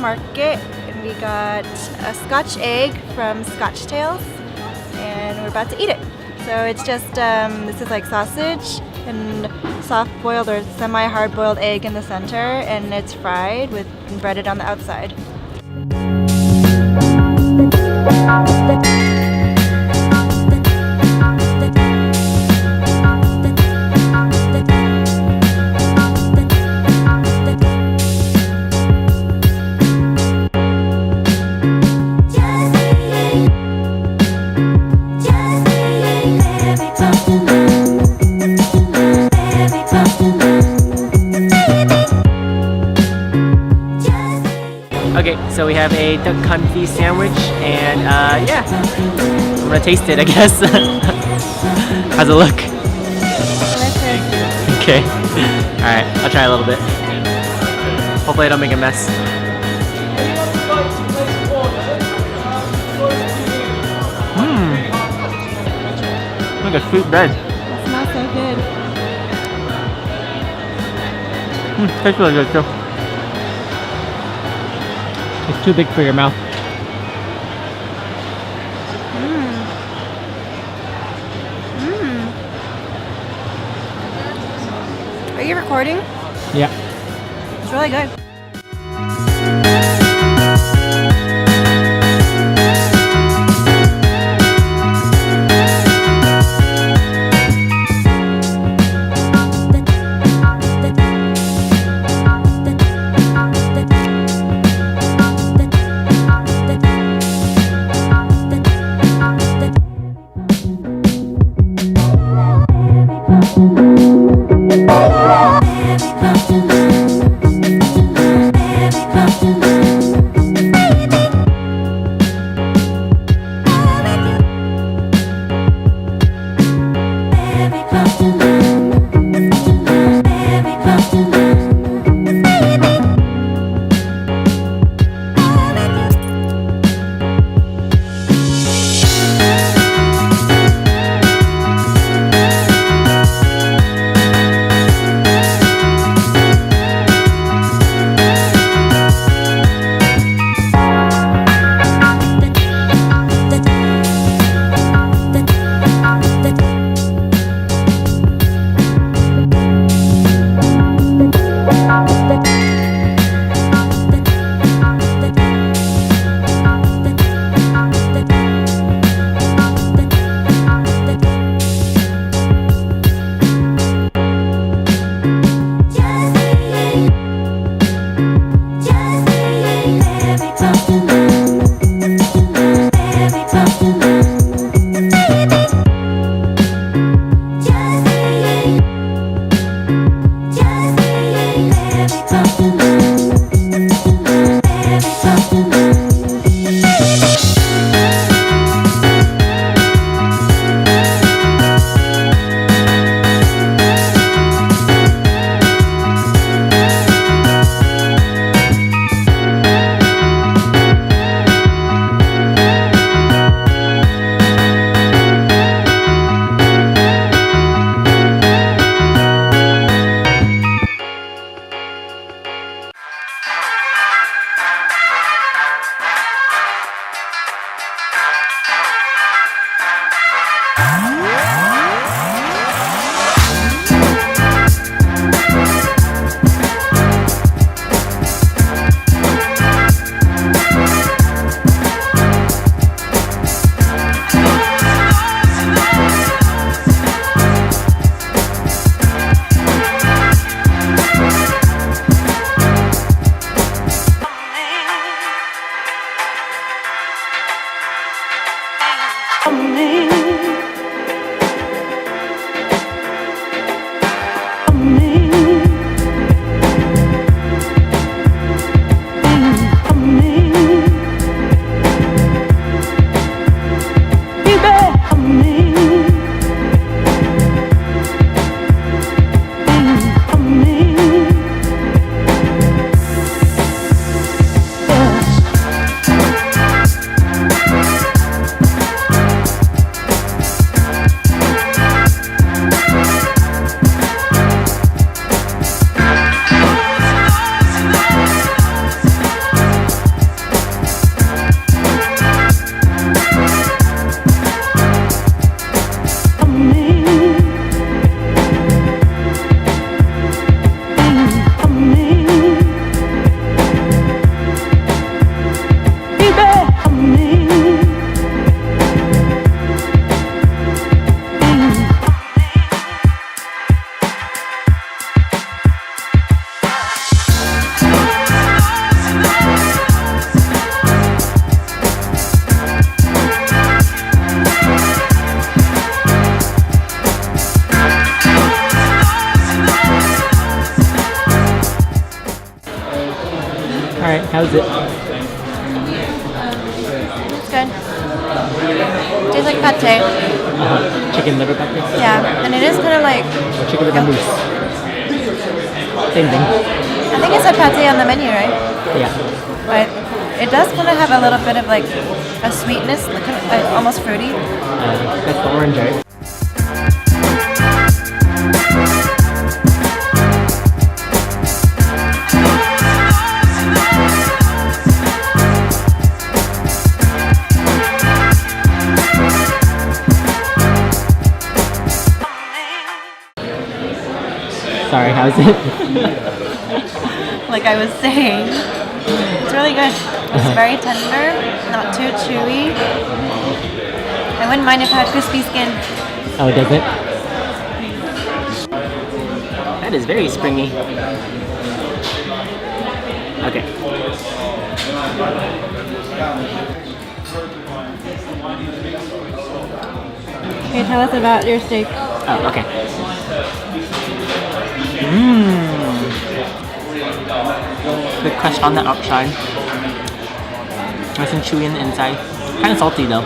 market and we got a Scotch egg from Scotch Tails and we're about to eat it. So it's just, this is like sausage and soft boiled or semi-hard boiled egg in the center, and it's fried with and breaded on the outside. Okay, so we have a duck confit sandwich, and yeah, I'm gonna taste it, I guess. How's it look? Okay, alright, I'll try a little bit. Hopefully I don't make a mess. Like a sweet bread. It smells so good. Tastes really good too. It's too big for your mouth. Are you recording? Yeah. It's really good. Alright, how's it? It's good. Tastes like pate. Chicken liver pate? Yeah, and it is kind of like, Or chicken liver mousse? Same thing. I think it said pate on the menu, right? Yeah. But it does kind of have a little bit of like a sweetness, like, kind of, almost fruity. That's the orange, right? Sorry, how's it? Like I was saying, it's really good. It's very tender, not too chewy. I wouldn't mind if it had crispy skin. Oh, does it? That is very springy. Okay. Okay, tell us about your steak. Oh, okay. Mmm. The crust on the outside. Nice and chewy on the inside. Kind of salty though.